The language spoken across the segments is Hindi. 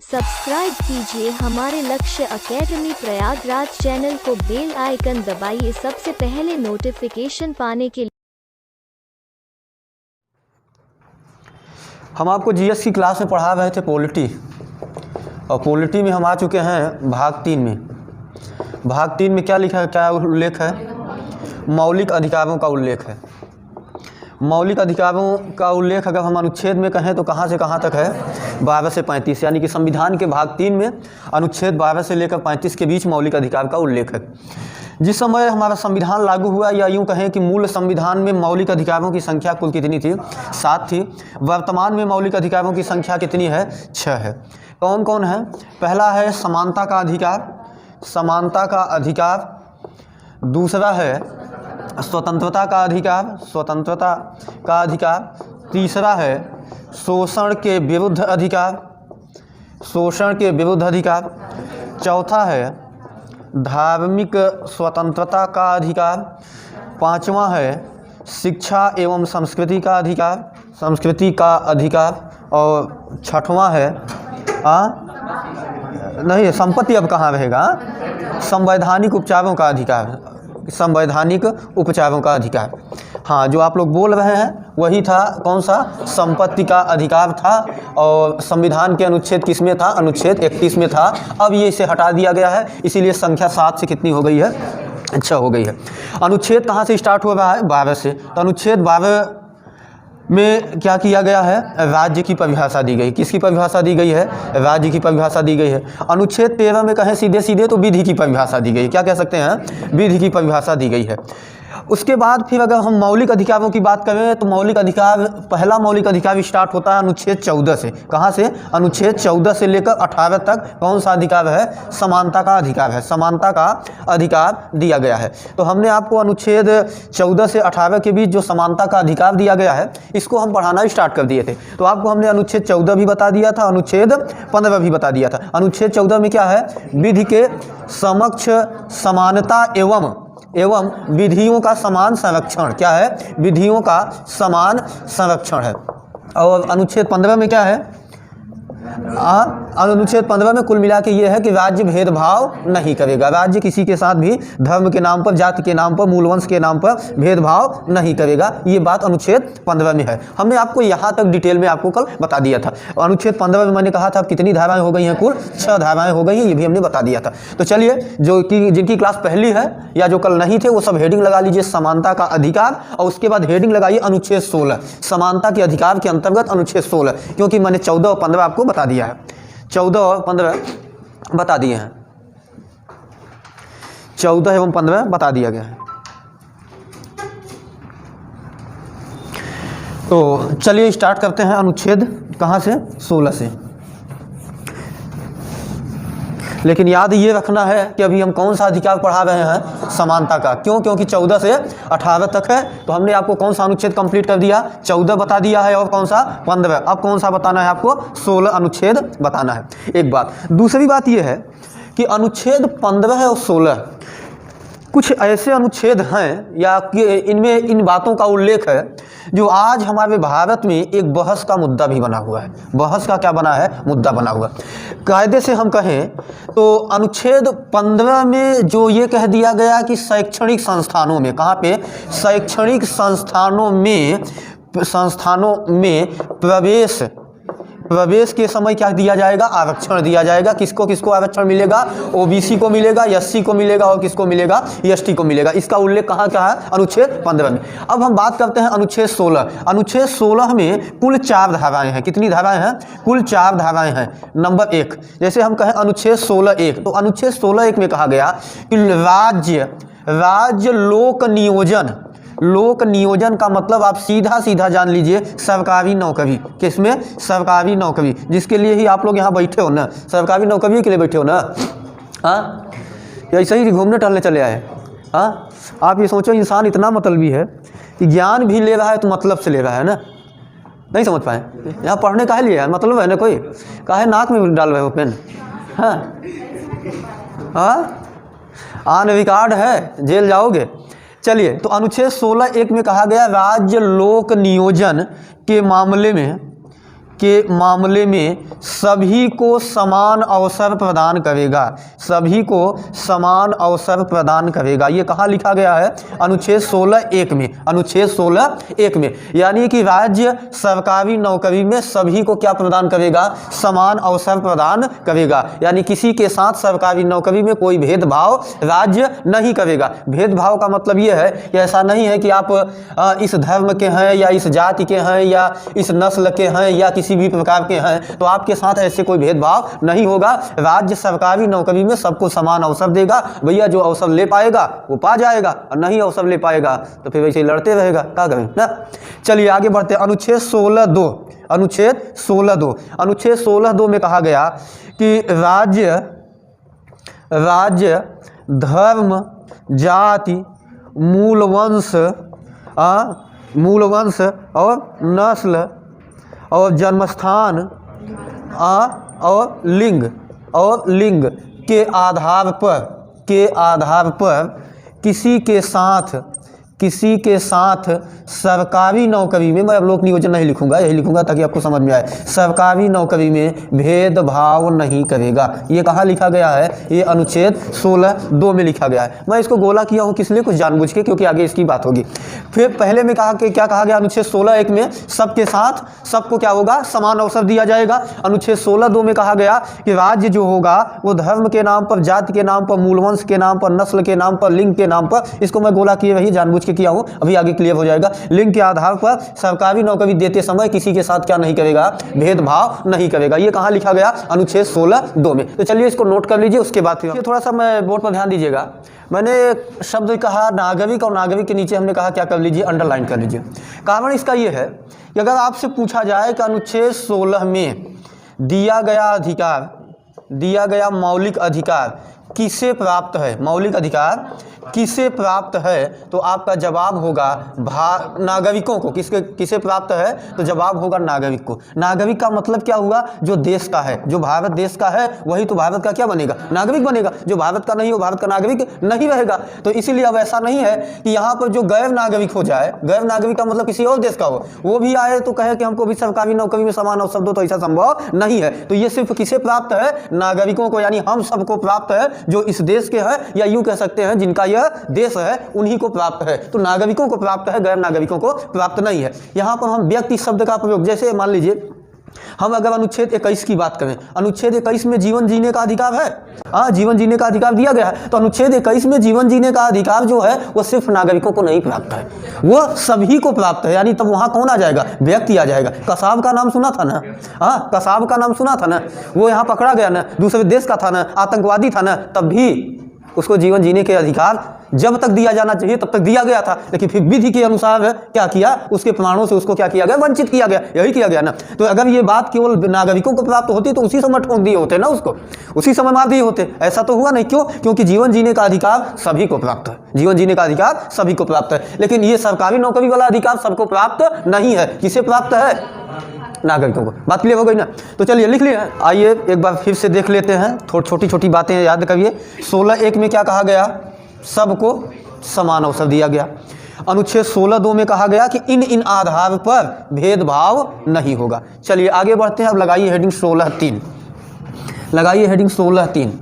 सब्सक्राइब कीजिए हमारे लक्ष्य एकेडमी प्रयागराज चैनल को, बेल आइकन दबाइए सबसे पहले नोटिफिकेशन पाने के लिए। हम आपको जीएस की क्लास में पढ़ा रहे थे पॉलिटी, और पॉलिटी में हम आ चुके हैं भाग 3 में। भाग 3 में क्या लिखा है, क्या उल्लेख है? मौलिक अधिकारों का उल्लेख है। मौलिक अधिकारों का उल्लेख अगर हम अनुच्छेद में कहें तो कहाँ से कहाँ तक है? 12 से 35, यानी कि संविधान के भाग 3 में अनुच्छेद 12 से लेकर 35 के बीच मौलिक अधिकार का उल्लेख है। जिस समय हमारा संविधान लागू हुआ, या यूँ कहें कि मूल संविधान में मौलिक अधिकारों की संख्या कुल कितनी थी? 7 थी। वर्तमान में मौलिक अधिकारों की संख्या कितनी है? 6 है। कौन कौन है? पहला है समानता का अधिकार, समानता का अधिकार। दूसरा है स्वतंत्रता का अधिकार, स्वतंत्रता का अधिकार। तीसरा है शोषण के विरुद्ध अधिकार, शोषण के विरुद्ध अधिकार। चौथा है धार्मिक स्वतंत्रता का अधिकार। पांचवा है शिक्षा एवं संस्कृति का अधिकार, संस्कृति का अधिकार। और छठवां है नहीं, संपत्ति अब कहाँ रहेगा? संवैधानिक उपचारों का अधिकार, संवैधानिक उपचारों का अधिकार। हाँ, जो आप लोग बोल रहे हैं वही था। कौन सा? संपत्ति का अधिकार था, और संविधान के अनुच्छेद किस में था? अनुच्छेद 31 में था। अब ये इसे हटा दिया गया है, इसीलिए संख्या 7 से कितनी हो गई है? 6 हो गई है। अनुच्छेद कहाँ से स्टार्ट हो रहा है? 12 से। तो अनुच्छेद 12 में क्या किया गया है? राज्य की परिभाषा दी गई। किसकी परिभाषा दी गई है? राज्य की परिभाषा दी गई है। अनुच्छेद 13 में कहें सीधे सीधे तो विधि की परिभाषा दी गई। क्या कह सकते हैं? विधि की परिभाषा दी गई है। उसके बाद फिर अगर हम मौलिक अधिकारों की बात करें तो मौलिक अधिकार, पहला मौलिक अधिकार स्टार्ट होता है अनुच्छेद 14 से। कहाँ से? अनुच्छेद 14 से लेकर 18 तक कौन सा अधिकार है? समानता का अधिकार है। समानता का अधिकार दिया गया है। तो हमने आपको अनुच्छेद 14 से 18 के बीच जो समानता का अधिकार दिया गया है, इसको हम पढ़ाना स्टार्ट कर दिए थे। तो आपको हमने अनुच्छेद 14 भी बता दिया था, अनुच्छेद 15 भी बता दिया था। अनुच्छेद 14 में क्या है? विधि के समक्ष समानता एवं विधियों का समान संरक्षण। क्या है? विधियों का समान संरक्षण है। और अनुच्छेद 15 में क्या है? अनुच्छेद 15 में कुल मिला के ये है कि राज्य भेदभाव नहीं करेगा। राज्य किसी के साथ भी धर्म के नाम पर, जाति के नाम पर, मूलवंश के नाम पर भेदभाव नहीं करेगा। ये बात अनुच्छेद 15 में है। हमने आपको यहाँ तक डिटेल में आपको कल बता दिया था। अनुच्छेद 15 में मैंने कहा था कितनी धाराएं हो गई हैं? कुल 6 धाराएं हो गई हैं, ये भी हमने बता दिया था। तो चलिए, जिनकी क्लास पहली है या जो कल नहीं थे, वो सब हेडिंग लगा लीजिए समानता का अधिकार, और उसके बाद हेडिंग लगाइए अनुच्छेद 16, समानता के अधिकार के अंतर्गत अनुच्छेद 16, क्योंकि मैंने 14 और 15 आपको बता दिया है। 14 और 15 बता दिए हैं। 14 एवं 15 बता दिया गया है। तो चलिए स्टार्ट करते हैं अनुच्छेद कहाँ से? 16 से। लेकिन याद ये रखना है कि अभी हम कौन सा अधिकार पढ़ा रहे हैं? समानता का। क्यों? क्योंकि 14 से 18 तक है। तो हमने आपको कौन सा अनुच्छेद कंप्लीट कर दिया? 14 बता दिया है, और कौन सा? 15। अब कौन सा बताना है आपको? 16 अनुच्छेद बताना है। एक बात। दूसरी बात ये है कि अनुच्छेद 15 और 16 कुछ ऐसे अनुच्छेद हैं, या कि इनमें इन बातों का उल्लेख है जो आज हमारे भारत में एक बहस का मुद्दा भी बना हुआ है। बहस का क्या बना है? मुद्दा बना हुआ। कायदे से हम कहें तो अनुच्छेद 15 में जो ये कह दिया गया कि शैक्षणिक संस्थानों में, कहाँ पे? शैक्षणिक संस्थानों में प्रवेश के समय क्या दिया जाएगा? आरक्षण दिया जाएगा। किसको किसको आरक्षण मिलेगा? ओबीसी को मिलेगा, एससी को मिलेगा, और किसको मिलेगा? एसटी को मिलेगा। इसका उल्लेख कहाँ का है? अनुच्छेद 15 में। अब हम बात करते हैं अनुच्छेद 16। अनुच्छेद 16 में कुल 4 धाराएं हैं। कितनी धाराएं हैं? कुल 4 धाराएं हैं। नंबर 1, जैसे हम कहें अनुच्छेद 16(1), तो अनुच्छेद 16(1) में कहा गया कि राज्य लोक नियोजन का मतलब आप सीधा सीधा जान लीजिए, सरकारी नौकरी। किसमें? सरकारी नौकरी, जिसके लिए ही आप लोग यहाँ बैठे हो ना। सरकारी नौकरी के लिए बैठे हो ना? हाँ, ऐसे ही घूमने टहलने चले आए? हाँ, आप ये सोचो, इंसान इतना मतलबी है कि ज्ञान भी ले रहा है तो मतलब से ले रहा है ना। नहीं समझ पाए? यहाँ पढ़ने काहे लिए? मतलब है ना कोई? काहे नाक में डाल रहे हो पेन? हाँ हाँ, ऑन रिकॉर्ड है, जेल जाओगे। चलिए, तो अनुच्छेद 16(1) में कहा गया राज्य लोक नियोजन के मामले में के मामले में सभी को समान अवसर प्रदान करेगा, सभी को समान अवसर प्रदान करेगा। ये कहाँ लिखा गया है? अनुच्छेद 16(1) में, अनुच्छेद 16(1) में। यानी कि राज्य सरकारी नौकरी में सभी को क्या प्रदान करेगा? समान अवसर प्रदान करेगा। यानी किसी के साथ सरकारी नौकरी में कोई भेदभाव राज्य नहीं करेगा। भेदभाव का मतलब ये है कि ऐसा नहीं है कि आप इस धर्म के हैं या इस जाति के हैं या इस नस्ल के हैं या किसी भी प्रकार के हैं तो आपके साथ ऐसे कोई भेदभाव नहीं होगा। राज्य सरकारी नौकरी में सबको समान अवसर देगा। भैया जो अवसर ले पाएगा वो पा जाएगा और नहीं अवसर ले पाएगा तो फिर वैसे ही लड़ते रहेगा, क्या करें ना। चलिए आगे बढ़ते हैं। अनुच्छेद 16(2), अनुच्छेद 16(2), अनुच्छेद 16(2) में कहा गया कि राज्य धर्म, जाति, मूल वंश और नस्ल और जन्मस्थान और लिंग के आधार पर किसी के साथ सरकारी नौकरी में, मैं अब लोक नियोजन नहीं लिखूंगा, यही लिखूंगा ताकि आपको समझ में आए, सरकारी नौकरी में भेदभाव नहीं करेगा। ये कहाँ लिखा गया है? ये अनुच्छेद 16(2) में लिखा गया है। मैं इसको गोला किया हूँ किस लिए? कुछ जानबूझ के, क्योंकि आगे इसकी बात होगी। फिर पहले में कहा कि क्या कहा गया? अनुच्छेद 16(1) में सबके साथ सबको क्या होगा? समान अवसर दिया जाएगा। अनुच्छेद 16(2) में कहा गया कि राज्य जो होगा वो धर्म के नाम पर, जाति के नाम पर, मूलवंश के नाम पर, नस्ल के नाम पर, लिंग के नाम पर, इसको मैं गोला किए वही जानबूझ के किया हूँ, अभी आगे क्लियर हो जाएगा। लिंग के आधार पर सरकारी नौकरी देते समय किसी के साथ क्या नहीं करेगा? भेदभाव नहीं करेगा। ये कहाँ लिखा गया? अनुच्छेद 16(2) में। तो चलिए इसको नोट कर लीजिए, उसके बाद फिर थोड़ा सा मैं बोर्ड पर ध्यान दीजिएगा। मैंने शब्द कहा नागरिक, और नागरिक के नीचे हमने कहा क्या कर लीजिए? अंडरलाइन कर लीजिए। कारण इसका ये है कि अगर आपसे पूछा जाए कि अनुच्छेद 16 में दिया गया मौलिक अधिकार किसे प्राप्त है, मौलिक अधिकार किसे प्राप्त है, तो आपका जवाब होगा नागरिकों को। किसे प्राप्त है? तो जवाब होगा नागरिक को। नागरिक का मतलब क्या हुआ? जो देश का है, जो भारत देश का है वही तो भारत का क्या बनेगा? नागरिक बनेगा। जो भारत का नहीं हो भारत का नागरिक नहीं रहेगा। तो इसीलिए अब ऐसा नहीं है कि यहाँ पर जो गैर नागरिक हो जाए, गैर नागरिक का मतलब किसी और देश का हो, वो भी आए तो कहे कि हमको भी सरकारी नौकरी में समान अवसर दो, तो ऐसा संभव नहीं है। तो ये सिर्फ किसे प्राप्त है? नागरिकों को, यानी हम सबको प्राप्त है जो इस देश के हैं, या यूं कह सकते हैं जिनका यह देश है उन्हीं को प्राप्त है। तो नागरिकों को प्राप्त है, गैर नागरिकों को प्राप्त नहीं है। यहां पर हम व्यक्ति शब्द का प्रयोग, जैसे मान लीजिए हम अगर अनुच्छेद 21 की बात करें, अनुच्छेद 21 में जीवन जीने का अधिकार है, हाँ जीवन जीने का अधिकार दिया गया है। तो अनुच्छेद 21 में जीवन जीने का अधिकार जो है वो सिर्फ नागरिकों को नहीं प्राप्त है, वो सभी को प्राप्त है। यानी तब वहाँ कौन आ जाएगा? व्यक्ति आ जाएगा। कसाब का नाम सुना था ना? हाँ कसाब का नाम सुना था ना? वो यहाँ पकड़ा गया ना, दूसरे देश का था ना, आतंकवादी था ना, तब भी उसको जीवन जीने के अधिकार जब तक दिया जाना चाहिए तब तक दिया गया था। लेकिन फिर विधि के अनुसार क्या किया? उसके प्रमाणों से उसको क्या किया गया? वंचित किया गया। यही किया गया ना। तो अगर ये बात केवल नागरिकों को प्राप्त होती तो उसी समय ठोक दिए होते ना, उसको उसी समय मार दिए होते। ऐसा तो हुआ नहीं। क्यों? क्योंकि जीवन जीने का अधिकार सभी को प्राप्त है, जीवन जीने का अधिकार सभी को प्राप्त है। लेकिन ये सरकारी नौकरी वाला अधिकार सबको प्राप्त नहीं है। किसे प्राप्त है? नागरिकों को। बात क्लियर हो गई ना? तो चलिए लिख लिए। आइए एक बार फिर से देख लेते हैं, थोड़ी छोटी छोटी बातें याद करिए। 16(1) में क्या कहा गया? सबको समान अवसर दिया गया। अनुच्छेद 16(2) में कहा गया कि इन आधार पर भेदभाव नहीं होगा। चलिए आगे बढ़ते हैं। अब लगाइए हेडिंग 16(3), लगाइए हेडिंग 16(3।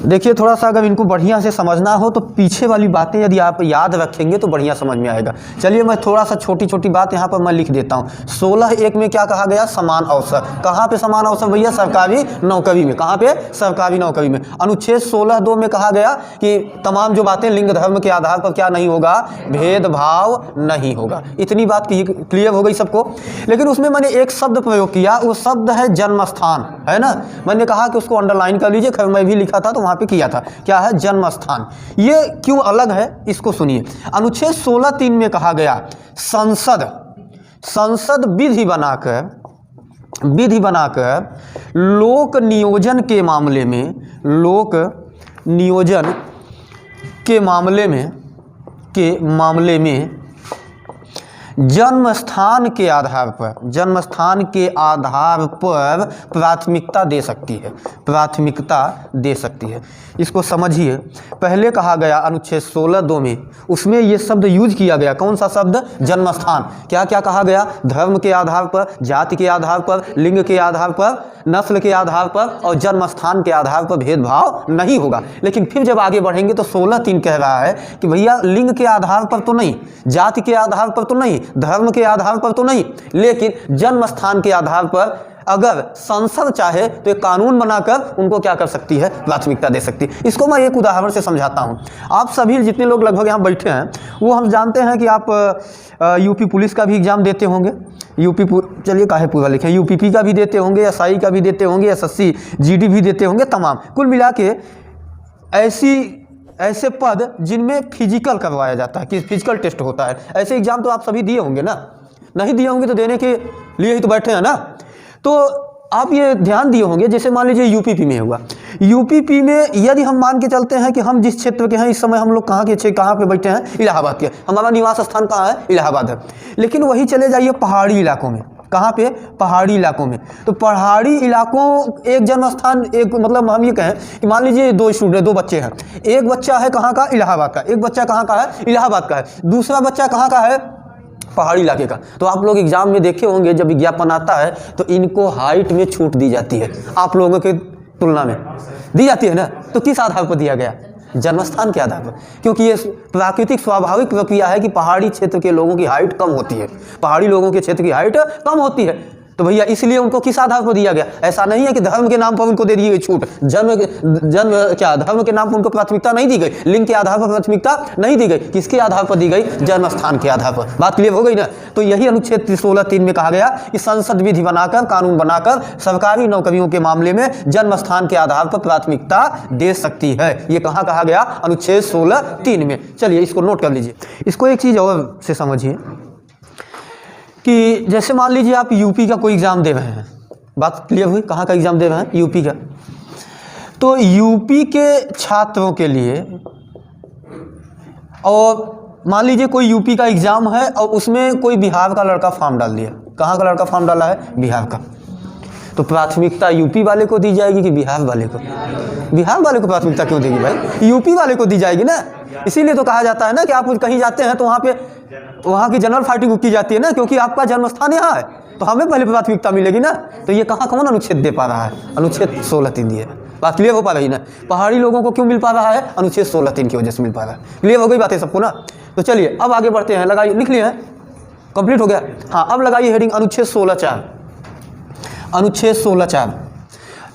देखिए थोड़ा सा अगर इनको बढ़िया से समझना हो तो पीछे वाली बातें यदि आप याद रखेंगे तो बढ़िया समझ में आएगा। चलिए मैं थोड़ा सा छोटी छोटी बात यहाँ पर मैं लिख देता हूँ। 16(1) में क्या कहा गया? समान अवसर। कहाँ पे समान अवसर भैया? सरकारी नौकरी में। कहाँ पे? सरकारी नौकरी में। अनुच्छेद 16(2) में कहा गया कि तमाम जो बातें लिंग धर्म के आधार पर क्या नहीं होगा? भेदभाव नहीं होगा। इतनी बात क्लियर हो गई सबको। लेकिन उसमें मैंने एक शब्द प्रयोग किया, वो शब्द है जन्मस्थान, है ना? मैंने कहा कि उसको अंडरलाइन कर लीजिए, खैर मैं भी लिखा था तो पे किया था। क्या है? जन्म स्थान। ये क्यों अलग है इसको सुनिए। अनुच्छेद 16(3) में कहा गया संसद विधि बनाकर लोक नियोजन के मामले में जन्म स्थान के आधार पर, जन्म स्थान के आधार पर प्राथमिकता दे सकती है, प्राथमिकता दे सकती है। इसको समझिए। पहले कहा गया अनुच्छेद 16(2) में, उसमें ये शब्द यूज किया गया। कौन सा शब्द? जन्म स्थान। क्या क्या कहा गया? धर्म के आधार पर, जाति के आधार पर, लिंग के आधार पर, नस्ल के आधार पर और जन्म स्थान के आधार पर भेदभाव नहीं होगा। लेकिन फिर जब आगे बढ़ेंगे तो 16(3) कह रहा है कि भैया लिंग के आधार पर तो नहीं, जाति के आधार पर तो नहीं, धर्म के आधार पर तो नहीं, लेकिन जन्म स्थान के आधार पर अगर संसद चाहे तो एक कानून बनाकर उनको क्या कर सकती है? प्राथमिकता दे सकती है। इसको मैं एक उदाहरण से समझाता हूँ। आप सभी जितने लोग लगभग यहाँ बैठे हैं वो हम जानते हैं कि आप यूपी पुलिस का भी एग्जाम देते होंगे, चलिए काहे पूरा लिखें, यूपीपी का भी देते होंगे, एसआई का भी देते होंगे, एसएससी जीडी भी देते होंगे, तमाम कुल मिला के ऐसे पद जिनमें फिजिकल करवाया जाता है, कि फिजिकल टेस्ट होता है, ऐसे एग्जाम तो आप सभी दिए होंगे ना? नहीं दिए होंगे तो देने के लिए ही तो बैठे हैं ना। तो आप ये ध्यान दिए होंगे, जैसे मान लीजिए यूपीपी में हुआ, यूपीपी में यदि हम मान के चलते हैं कि हम जिस क्षेत्र के हैं इस समय, हम लोग कहाँ पे बैठे हैं? इलाहाबाद के। हमारा निवास स्थान कहाँ है? इलाहाबाद है। लेकिन वही चले जाइए पहाड़ी इलाकों में। कहाँ पे? पहाड़ी इलाकों में। तो पहाड़ी इलाकों एक जन्म स्थान, एक मतलब हम ये कहें कि मान लीजिए दो बच्चे हैं, एक बच्चा है कहाँ का? इलाहाबाद का, एक बच्चा कहाँ का है? इलाहाबाद का है, दूसरा बच्चा कहाँ का है? पहाड़ी इलाके का। तो आप लोग एग्जाम में देखे होंगे जब विज्ञापन आता है तो इनको हाइट में छूट दी जाती है, आप लोगों के तुलना में दी जाती है ना। तो किस आधार पर दिया गया? जन्मस्थान के आधार पर, क्योंकि ये प्राकृतिक स्वाभाविक प्रक्रिया है कि पहाड़ी क्षेत्र के लोगों की हाइट कम होती है, पहाड़ी लोगों के क्षेत्र की हाइट कम होती है। तो भैया इसलिए उनको किस आधार पर दिया गया? ऐसा नहीं है कि धर्म के नाम पर उनको दे दी गई छूट, धर्म के नाम पर उनको प्राथमिकता नहीं दी गई, लिंग के आधार पर प्राथमिकता नहीं दी गई। किसके आधार पर दी गई? जन्म स्थान के आधार पर। बात क्लियर हो गई ना? तो यही अनुच्छेद 16(3) में कहा गया कि संसद विधि बनाकर, कानून बनाकर सरकारी नौकरियों के मामले में जन्म स्थान के आधार पर प्राथमिकता दे सकती है। ये कहाँ कहा गया? अनुच्छेद 16(3) में। चलिए इसको नोट कर लीजिए। इसको एक चीज़ और से समझिए कि जैसे मान लीजिए आप यूपी का कोई एग्ज़ाम दे रहे हैं। बात क्लियर हुई? कहाँ का एग्ज़ाम दे रहे हैं? यूपी का। तो यूपी के छात्रों के लिए, और मान लीजिए कोई यूपी का एग्ज़ाम है और उसमें कोई बिहार का लड़का फॉर्म डाल दिया। कहाँ का लड़का फॉर्म डाला है? बिहार का। तो प्राथमिकता यूपी वाले को दी जाएगी कि बिहार वाले को? बिहार वाले को प्राथमिकता क्यों देगी भाई? यूपी वाले को दी जाएगी ना। इसीलिए तो कहा जाता है ना कि आप कहीं जाते हैं तो वहाँ की जनरल फाइटिंग की जाती है ना, क्योंकि आपका जन्म स्थान यहाँ है तो हमें पहले प्राथमिकता मिलेगी ना। तो ये कहाँ कौन अनुच्छेद दे पा रहा है? अनुच्छेद 16(3) दिए। बात क्लियर हो पा रही ना? पहाड़ी लोगों को क्यों मिल पा रहा है? अनुच्छेद 16(3) की वजह से मिल पा रहा है। क्लियर हो गई बातें सबको ना? तो चलिए अब आगे बढ़ते हैं। लगाइए, लिख लिए हैं, कंप्लीट हो गया। हाँ, अब लगाइए हेडिंग अनुच्छेद 16(4). अनुच्छेद 16(4)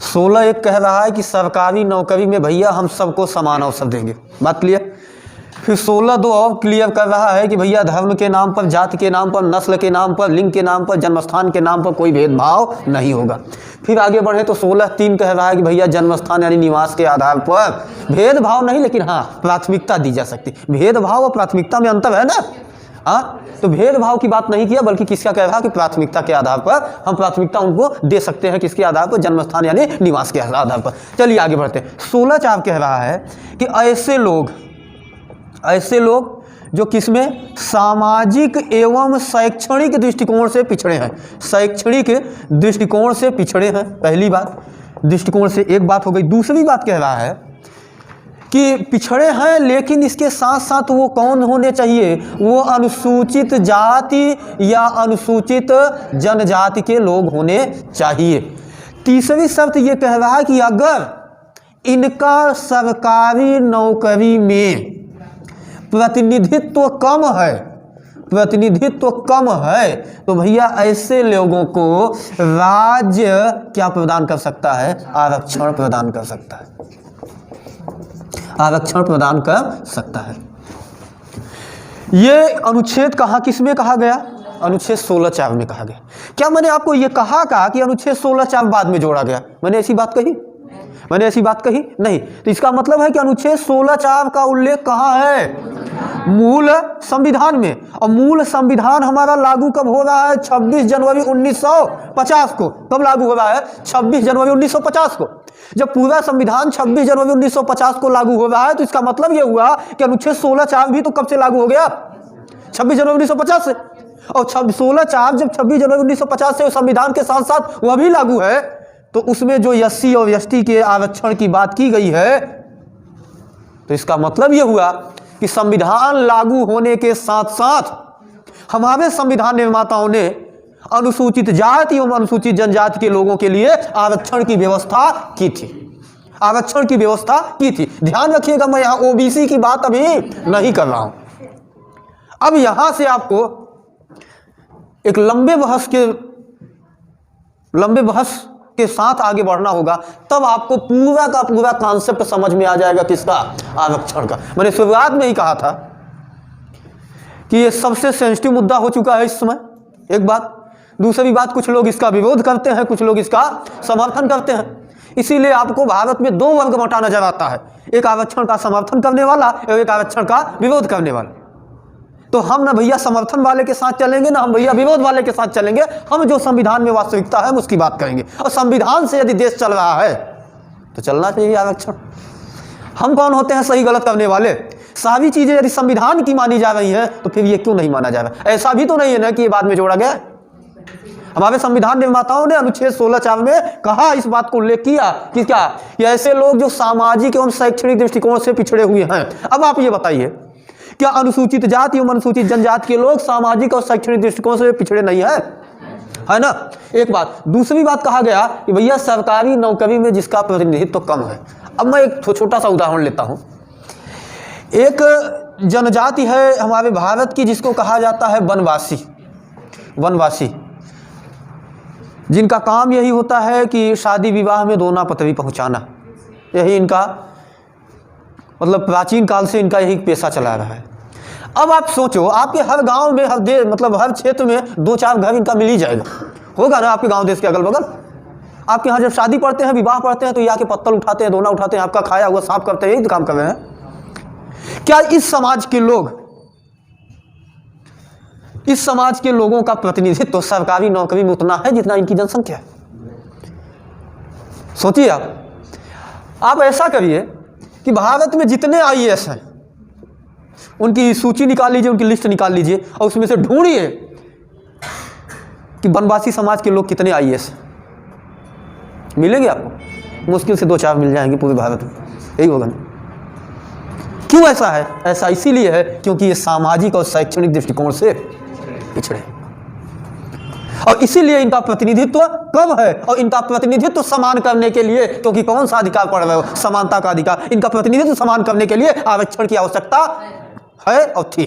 16(1) कह रहा है कि सरकारी नौकरी में भैया हम सबको समान अवसर देंगे। बात क्लियर? फिर 16(2) और क्लियर कर रहा है कि भैया धर्म के नाम पर, जाति के नाम पर, नस्ल के नाम पर, लिंग के नाम पर, जन्मस्थान के नाम पर कोई भेदभाव नहीं होगा। फिर आगे बढ़े तो 16(3) कह रहा है कि भैया जन्मस्थान यानी निवास के आधार पर भेदभाव नहीं, लेकिन हाँ प्राथमिकता दी जा सकती। भेदभाव और प्राथमिकता में अंतर है ना? हाँ, तो भेदभाव की बात नहीं किया, बल्कि किसका कह रहा कि प्राथमिकता के आधार पर हम प्राथमिकता उनको दे सकते हैं। किसके आधार पर? जन्मस्थान यानी निवास के आधार पर। चलिए आगे बढ़ते हैं। 16(4) कह रहा है कि ऐसे लोग जो किसमें? सामाजिक एवं शैक्षणिक दृष्टिकोण से पिछड़े हैं। शैक्षणिक दृष्टिकोण से पिछड़े हैं, पहली बात। दृष्टिकोण से एक बात हो गई। दूसरी बात कह रहा है कि पिछड़े हैं, लेकिन इसके साथ साथ वो कौन होने चाहिए? वो अनुसूचित जाति या अनुसूचित जनजाति के लोग होने चाहिए। तीसरी शर्त ये कह रहा है कि अगर इनका सरकारी नौकरी में प्रतिनिधित्व कम है तो भैया ऐसे लोगों को राज्य क्या प्रदान कर सकता है? आरक्षण प्रदान कर सकता है। आरक्षण प्रदान कर सकता है। ये अनुच्छेद कहाँ किसमें कहा गया? अनुच्छेद 16(4) में कहा गया। क्या मैंने आपको ये कहा कि अनुच्छेद 16(4) बाद में जोड़ा गया? मैंने ऐसी बात कही? नहीं। तो इसका मतलब है कि अनुच्छेद 16(4) का उल्लेख कहाँ है? मूल संविधान में। और मूल संविधान हमारा लागू कब हो रहा है? 26 जनवरी 1950 को। कब लागू हो रहा है? 26 जनवरी 1950 को। जब पूरा संविधान 26 जनवरी 1950 को लागू हो रहा है तो इसका मतलब यह हुआ कि अनुच्छेद 16(4) भी तो कब से लागू हो गया? 26 जनवरी 1950 से। और 16/4 जब 26 जनवरी 1950 से संविधान के साथ साथ वह भी लागू है, तो उसमें जो SC और ST के आरक्षण की बात की गई है, तो इसका मतलब यह हुआ कि संविधान लागू होने के साथ साथ हमारे संविधान निर्माताओं ने अनुसूचित जाति एवं अनुसूचित जनजाति के लोगों के लिए आरक्षण की व्यवस्था की थी, आरक्षण की व्यवस्था की थी। ध्यान रखिएगा, मैं यहां OBC की बात अभी नहीं कर रहा हूं। अब यहां से आपको एक लंबे बहस के साथ आगे बढ़ना होगा, तब आपको पूरा का पूरा कॉन्सेप्ट समझ में आ जाएगा किसका, आरक्षण का। मैंने शुरुआत में ही कहा था कि यह सबसे सेंसिटिव मुद्दा हो चुका है इस समय, एक बात। दूसरी बात, कुछ लोग इसका विरोध करते हैं, कुछ लोग इसका समर्थन करते हैं। इसीलिए आपको भारत में 2 वर्ग बंटा नजर आता है, एक आरक्षण का समर्थन करने वाला और एक आरक्षण का विरोध करने वाला। तो हम ना भैया समर्थन वाले के साथ चलेंगे, ना हम भैया विरोध वाले के साथ चलेंगे। हम जो संविधान में वास्तविकता है उसकी बात करेंगे, और संविधान से यदि देश चल रहा है तो चलना चाहिए आरक्षण। हम कौन होते हैं सही गलत करने वाले? सारी चीजें यदि संविधान की मानी जा रही हैं तो फिर ये क्यों नहीं माना जा रहा? ऐसा भी तो नहीं है ना कि ये बाद में जोड़ा गया। हमारे संविधान निर्माताओं ने अनुच्छेद 16(4) में कहा, इस बात को उल्लेख किया कि क्या, कि ऐसे लोग जो सामाजिक एवं शैक्षणिक दृष्टिकोण से पिछड़े हुए हैं। अब आप ये बताइए, क्या अनुसूचित जाति एवं अनुसूचित जनजाति के लोग सामाजिक और शैक्षणिक दृष्टिकोण से पिछड़े नहीं है ना? एक बात। दूसरी बात कहा गया कि भैया सरकारी नौकरी में जिसका प्रतिनिधित्व तो कम है। अब मैं एक छोटा सा उदाहरण लेता हूं। एक जनजाति है हमारे भारत की जिसको कहा जाता है वनवासी, जिनका काम यही होता है कि शादी विवाह में दोना पतरी पहुंचाना। यही इनका मतलब प्राचीन काल से इनका यही पेशा चला रहा है। अब आप सोचो, आपके हर गांव में, हर क्षेत्र में 2-4 घर इनका मिल ही जाएगा, होगा ना? आपके गांव देश के अगल बगल आपके यहाँ जब शादी पड़ते हैं, विवाह पड़ते हैं, तो ये आके पत्तल उठाते हैं, दोना उठाते हैं, आपका खाया हुआ साफ करते हैं, यही तो काम कर रहे हैं। क्या इस समाज के लोगों का प्रतिनिधित्व तो सरकारी नौकरी में उतना है जितना इनकी जनसंख्या है? सोचिए आप ऐसा करिए कि भारत में जितने IAS हैं उनकी सूची निकाल लीजिए, उनकी लिस्ट निकाल लीजिए, और उसमें से ढूंढिए कि वनवासी समाज के लोग कितने IAS हैं। मिलेंगे आपको, मुश्किल से 2-4 मिल जाएंगे पूरे भारत में, यही होगा ना? क्यों ऐसा है? ऐसा इसीलिए है क्योंकि ये सामाजिक और शैक्षणिक दृष्टिकोण से पिछड़े, और इसीलिए इनका प्रतिनिधित्व कम है। और इनका प्रतिनिधित्व समान करने के लिए, क्योंकि कौन सा अधिकार पढ़ रहे हो, समानता का अधिकार, इनका प्रतिनिधित्व समान करने के लिए आरक्षण की आवश्यकता है और थी,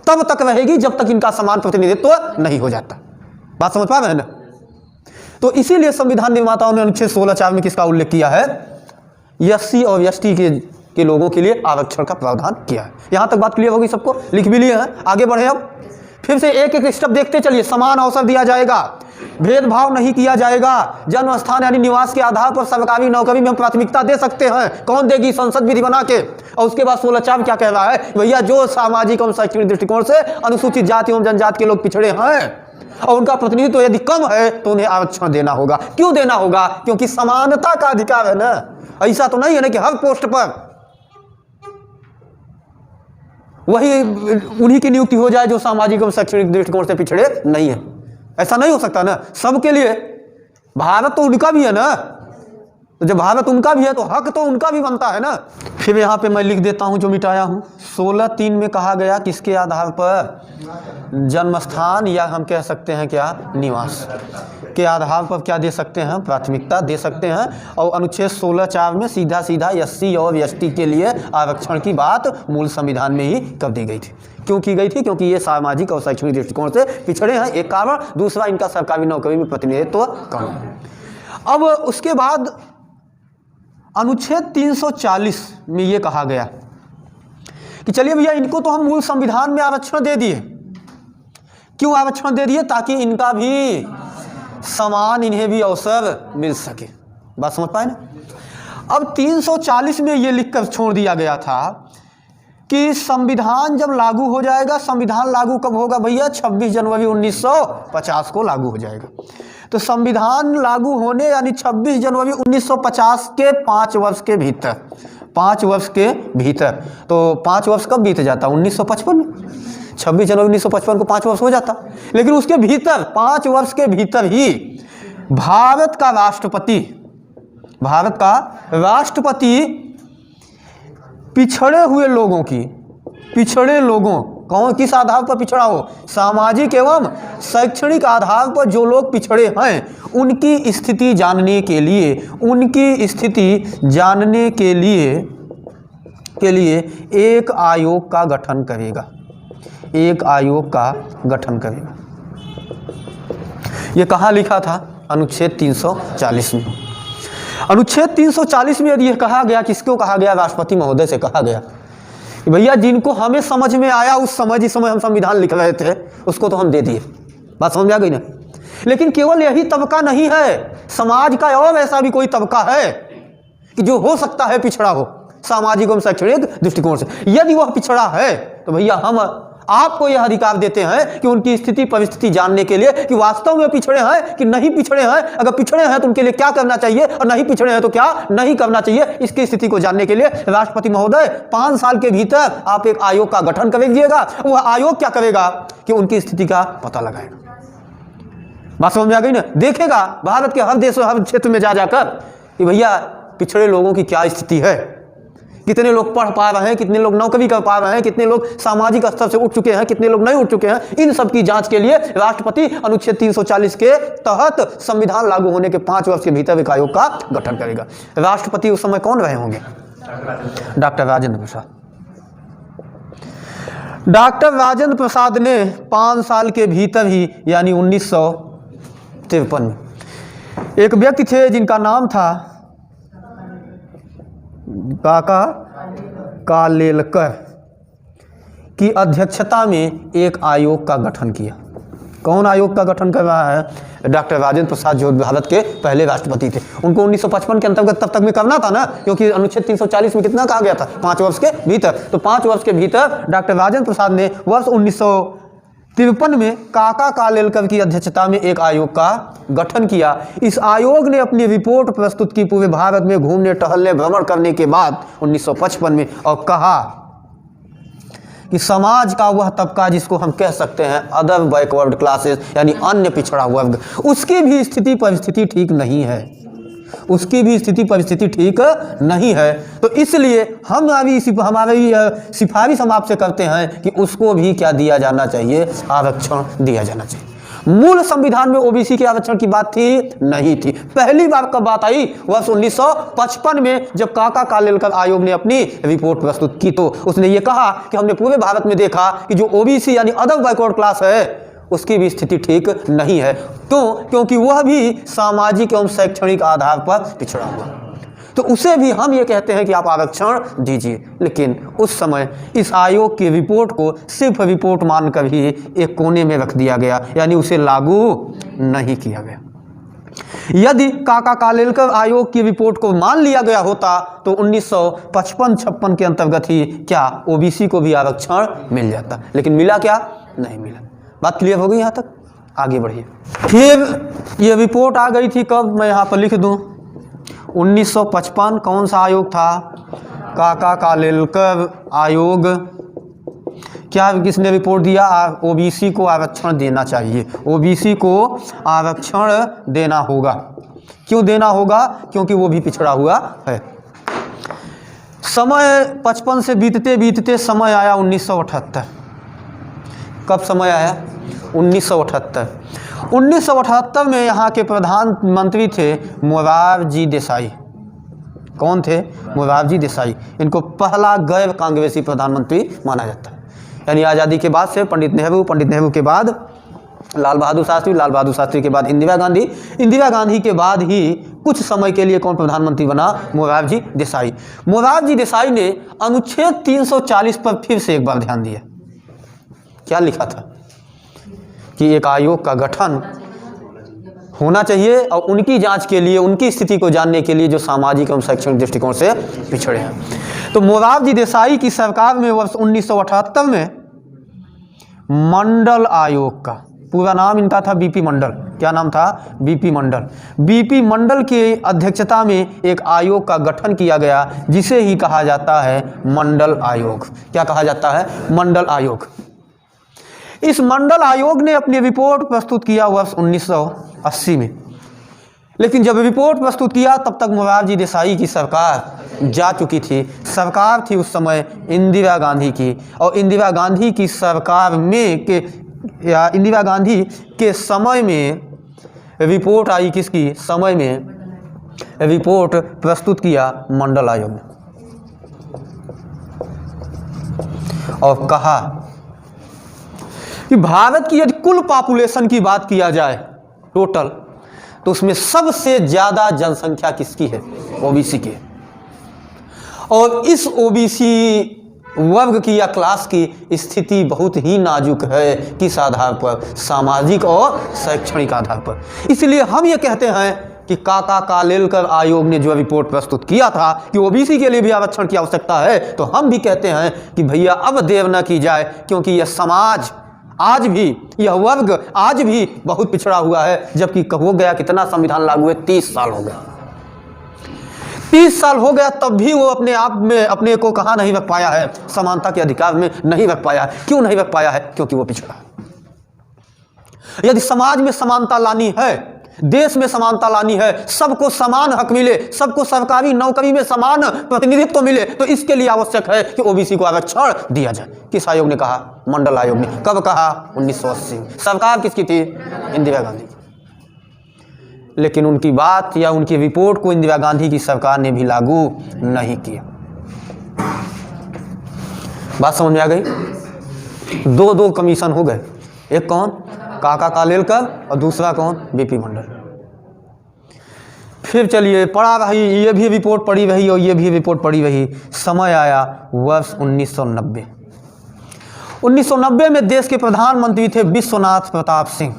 तब तक रहेगी जब तक इनका समान प्रतिनिधित्व नहीं हो जाता। बात समझ पा रहे हैं ना? तो इसीलिए संविधान निर्माताओं ने अनुच्छेद 16(4) में किसका उल्लेख किया है? SC और ST के लोगों के लिए आरक्षण का प्रावधान किया है। यहां तक बात क्लियर होगी सबको? लिख भी लिए हैं, आगे बढ़े। अब फिर से एक एक स्टेप देखते चलिए। समान अवसर दिया जाएगा, भेदभाव नहीं किया जाएगा, जन्म स्थान यानी निवास के आधार पर सरकारी नौकरी में हम प्राथमिकता दे सकते हैं। कौन देगी? संसद विधि बना के। और उसके बाद 16(4) क्या कह रहा है? भैया जो सामाजिक एवं शैक्षणिक दृष्टिकोण से अनुसूचित जाति एवं जनजाति के लोग पिछड़े हैं और उनका प्रतिनिधित्व यदि कम है तो उन्हें आरक्षण देना होगा। क्यों देना होगा? क्योंकि समानता का अधिकार है ना। ऐसा तो नहीं है ना कि हर पोस्ट पर वही उन्हीं की नियुक्ति हो जाए जो सामाजिक एवं शैक्षणिक दृष्टिकोण से पिछड़े नहीं है। ऐसा नहीं हो सकता ना। सबके लिए, भारत तो उनका भी है ना, तो जब भारत उनका भी है तो हक तो उनका भी बनता है ना। फिर यहाँ पे मैं लिख देता हूँ जो मिटाया हूँ। 16(3) में कहा गया किसके आधार पर? जन्म स्थान या हम कह सकते हैं क्या, निवास के आधार पर क्या दे सकते हैं? प्राथमिकता दे सकते हैं। और अनुच्छेद 16(4) में सीधा सीधा SC और ST के लिए आरक्षण की बात मूल संविधान में ही कर दी गई थी। क्यों की गई थी? क्योंकि ये सामाजिक और शैक्षणिक दृष्टिकोण से पिछड़े हैं, एक कारण। दूसरा, इनका सरकारी नौकरी में प्रतिनिधित्व कम है। अब उसके बाद अनुच्छेद 340 में ये कहा गया कि चलिए भैया इनको तो हम मूल संविधान में आरक्षण दे दिए। क्यों आरक्षण दे दिए? ताकि इनका भी समान, इन्हें भी अवसर मिल सके। बात समझ पाए ना? अब 340 में ये लिखकर छोड़ दिया गया था कि संविधान जब लागू हो जाएगा, संविधान लागू कब होगा भैया? 26 जनवरी 1950 को लागू हो जाएगा। तो संविधान लागू होने यानी 26 जनवरी 1950 के 5 वर्ष के भीतर, 5 वर्ष के भीतर, तो 5 वर्ष कब बीत जाता? 1955 में। 26 जनवरी 1955 को 5 वर्ष हो जाता, लेकिन उसके भीतर 5 वर्ष के भीतर ही भारत का राष्ट्रपति पिछड़े लोगों कौन किस आधार पर पिछड़ा हो, सामाजिक एवं शैक्षणिक आधार पर जो लोग पिछड़े हैं उनकी स्थिति जानने के लिए एक आयोग का गठन करेगा। ये कहाँ लिखा था? अनुच्छेद 340 में। अनुच्छेद 340 में यदि यह कहा गया, किसको कहा गया? राष्ट्रपति महोदय से कहा गया कि भैया जिनको हमें समझ में आया उस समय, जिस समय हम संविधान लिख रहे थे, उसको तो हम दे दिए। बात समझ आ गई ना? लेकिन केवल यही तबका नहीं है, समाज का और ऐसा भी कोई तबका है कि जो हो सकता है पिछड़ा हो सामाजिक एवं शैक्षणिक दृष्टिकोण से। यदि वह पिछड़ा है तो भैया हम आपको यह अधिकार देते हैं कि उनकी स्थिति परिस्थिति जानने के लिए कि वास्तव में पिछड़े हैं कि नहीं पिछड़े हैं, अगर पिछड़े हैं तो उनके लिए क्या करना चाहिए और नहीं पिछड़े हैं तो क्या नहीं करना चाहिए, इसकी स्थिति को जानने के लिए राष्ट्रपति महोदय 5 साल के भीतर आप एक आयोग का गठन करेंगे। वह आयोग क्या करेगा कि उनकी स्थिति का पता लगाएगा। बात समझ में आ गई ना? देखेगा भारत के हर देश हर क्षेत्र में जाकर कि भैया पिछड़े लोगों की क्या स्थिति है, कितने लोग पढ़ पा रहे हैं, कितने लोग नौकरी कर पा रहे हैं, कितने लोग सामाजिक स्तर से उठ चुके हैं, कितने लोग नहीं उठ चुके हैं। इन सब की जांच के लिए राष्ट्रपति अनुच्छेद 340 के तहत संविधान लागू होने के 5 वर्ष के भीतर एक आयोग का गठन करेगा। राष्ट्रपति उस समय कौन रहे होंगे? डॉक्टर राजेंद्र प्रसाद। डॉक्टर राजेंद्र प्रसाद ने 5 साल के भीतर ही यानी 1953 में एक व्यक्ति थे जिनका नाम था काका कालेलकर की अध्यक्षता में एक आयोग का गठन किया। कौन आयोग का गठन कर रहा है? डॉक्टर राजेंद्र प्रसाद जो भारत के पहले राष्ट्रपति थे। उनको 1955 के अंतर्गत तब तक में करना था ना, क्योंकि अनुच्छेद 340 में कितना कहा गया था? 5 वर्ष के भीतर। तो 5 वर्ष के भीतर डॉक्टर राजेंद्र प्रसाद ने वर्ष 1953 में काका कालेलकर की अध्यक्षता में एक आयोग का गठन किया। इस आयोग ने अपनी रिपोर्ट प्रस्तुत की पूरे भारत में घूमने टहलने भ्रमण करने के बाद 1955 में, और कहा कि समाज का वह तबका जिसको हम कह सकते हैं अदर बैकवर्ड क्लासेस यानी अन्य पिछड़ा वर्ग, उसकी भी स्थिति परिस्थिति ठीक नहीं है, तो इसलिए हमारी सिफारिश हम आपसे करते हैं कि उसको भी क्या दिया जाना चाहिए? आरक्षण दिया जाना चाहिए। मूल संविधान में ओबीसी के आरक्षण की बात थी? नहीं थी। पहली बार कब बात आई? वर्ष 1955 में, जब काका कालेलकर आयोग ने अपनी रिपोर्ट प्रस्तुत की तो उसने ये कहा कि हमने पूरे भारत में देखा कि जो ओबीसी यानी अदर बैकवर्ड क्लास है उसकी भी स्थिति ठीक नहीं है। क्योंकि वह भी सामाजिक एवं शैक्षणिक आधार पर पिछड़ा हुआ, तो उसे भी हम ये कहते हैं कि आप आरक्षण दीजिए। लेकिन उस समय इस आयोग की रिपोर्ट को सिर्फ रिपोर्ट मानकर ही एक कोने में रख दिया गया, यानी उसे लागू नहीं किया गया। यदि काका कालेलकर आयोग की रिपोर्ट को मान लिया गया होता तो 1955-56 के अंतर्गत ही क्या ओबीसी को भी आरक्षण मिल जाता, लेकिन मिला क्या? नहीं मिला। बात क्लियर हो गई? यहाँ तक आगे बढ़िए। फिर ये रिपोर्ट आ गई थी कब? मैं यहाँ पर लिख दूँ 1955। कौन सा आयोग था? काका कालेलकर आयोग। क्या किसने रिपोर्ट दिया? ओबीसी को आरक्षण देना चाहिए, ओबीसी को आरक्षण देना होगा। क्यों देना होगा? क्योंकि वो भी पिछड़ा हुआ है। समय 55 से बीतते बीतते समय आया 1978। कब समय आया? 1978। 1978 में यहाँ के प्रधानमंत्री थे मोरारजी देसाई। कौन थे? मोरारजी देसाई। इनको पहला गैर कांग्रेसी प्रधानमंत्री माना जाता है। यानी आज़ादी के बाद से पंडित नेहरू के बाद लाल बहादुर शास्त्री के बाद इंदिरा गांधी के बाद ही कुछ समय के लिए कौन प्रधानमंत्री बना? मोरारजी देसाई। मोरारजी देसाई ने अनुच्छेद 340 पर फिर से एक बार ध्यान दिया। क्या लिखा था? कि एक आयोग का गठन होना चाहिए और उनकी जांच के लिए, उनकी स्थिति को जानने के लिए जो सामाजिक एवं शैक्षणिक दृष्टिकोण से पिछड़े हैं। तो मोरारजी देसाई की सरकार में वर्ष 1978 में मंडल आयोग का, पूरा नाम इनका था बीपी मंडल। क्या नाम था? बीपी मंडल। बीपी मंडल की अध्यक्षता में एक आयोग का गठन किया गया जिसे ही कहा जाता है मंडल आयोग। क्या कहा जाता है? मंडल आयोग। इस मंडल आयोग ने अपनी रिपोर्ट प्रस्तुत किया वर्ष 1980 में, लेकिन जब रिपोर्ट प्रस्तुत किया तब तक मोरारजी देसाई की सरकार जा चुकी थी। सरकार थी उस समय इंदिरा गांधी की, और इंदिरा गांधी की सरकार में इंदिरा गांधी के समय में रिपोर्ट आई, किसकी समय में रिपोर्ट प्रस्तुत किया मंडल आयोग ने, और कहा कि भारत की यदि कुल पॉपुलेशन की बात किया जाए टोटल, तो उसमें सबसे ज्यादा जनसंख्या किसकी है? ओबीसी की। और इस ओबीसी वर्ग की या क्लास की स्थिति बहुत ही नाजुक है। किस आधार पर? सामाजिक और शैक्षणिक आधार पर। इसलिए हम ये कहते हैं कि काका कालेलकर आयोग ने जो रिपोर्ट प्रस्तुत किया था कि ओबीसी के लिए भी आरक्षण की आवश्यकता है, तो हम भी कहते हैं कि भैया अब देर न की जाए, क्योंकि यह समाज आज भी, यह वर्ग आज भी बहुत पिछड़ा हुआ है। जबकि हो गया कितना संविधान लागू है? 30 साल हो गया। 30 साल हो गया, तब भी वो अपने आप में अपने को कहाँ नहीं रख पाया है? समानता के अधिकार में नहीं रख पाया है। क्यों नहीं रख पाया है? क्योंकि वो पिछड़ा है। यदि समाज में समानता लानी है, देश में समानता लानी है, सबको समान हक मिले, सबको सरकारी नौकरी में समान प्रतिनिधित्व मिले, तो इसके लिए आवश्यक है कि ओबीसी को आरक्षण दिया जाए। किस आयोग ने कहा? मंडल आयोग ने। कब कहा? 1980। सरकार किसकी थी? इंदिरा गांधी। लेकिन उनकी बात या उनकी रिपोर्ट को इंदिरा गांधी की सरकार ने भी लागू नहीं किया। बात समझ में आ गई? दो कमीशन हो गए, एक कौन? काका कालेलकर, और दूसरा कौन? बीपी मंडल। फिर चलिए पढ़ा रही, ये भी रिपोर्ट पढ़ी रही और ये भी रिपोर्ट पढ़ी रही। समय आया वर्ष 1990। 1990 में देश के प्रधानमंत्री थे विश्वनाथ प्रताप सिंह।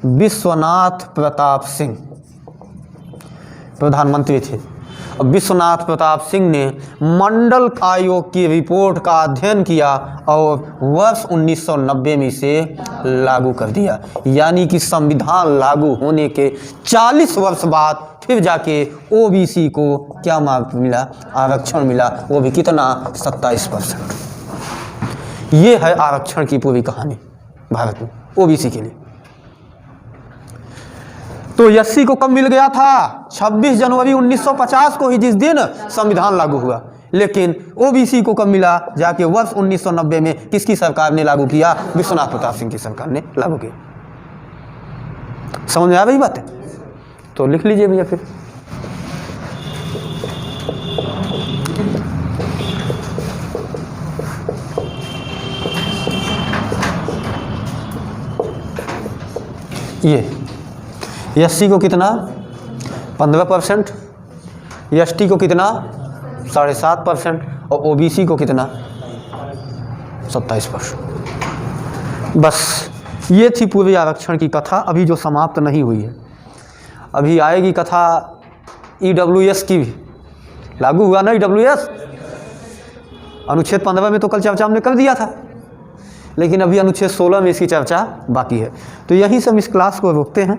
विश्वनाथ प्रताप सिंह प्रधानमंत्री थे। और विश्वनाथ प्रताप सिंह ने मंडल आयोग की रिपोर्ट का अध्ययन किया और वर्ष 1990 में इसे लागू कर दिया। यानी कि संविधान लागू होने के 40 वर्ष बाद फिर जाके ओबीसी को क्या मार्ग मिला? आरक्षण मिला। वो भी कितना? 27%। ये है आरक्षण की पूरी कहानी भारत में ओबीसी के लिए। तो एससी को कब मिल गया था? 26 जनवरी 1950 को ही, जिस दिन संविधान लागू हुआ। लेकिन ओबीसी को कब मिला? जाके वर्ष 1990 में। किसकी सरकार ने लागू किया? विश्वनाथ प्रताप सिंह की सरकार ने लागू किया। समझ में आ रही बात है? तो लिख लीजिए भैया फिर। ये एससी को कितना? 15%, एसटी को कितना? 7.5%, और ओबीसी को कितना? 27%। बस ये थी पूरी आरक्षण की कथा, अभी जो समाप्त नहीं हुई है। अभी आएगी कथा ईडब्ल्यूएस की भी। लागू हुआ ना ईडब्ल्यूएस? अनुच्छेद 15 में तो कल चर्चा हमने कर दिया था, लेकिन अभी अनुच्छेद 16 में इसकी चर्चा बाकी है। तो यहीं से हम इस क्लास को रोकते हैं।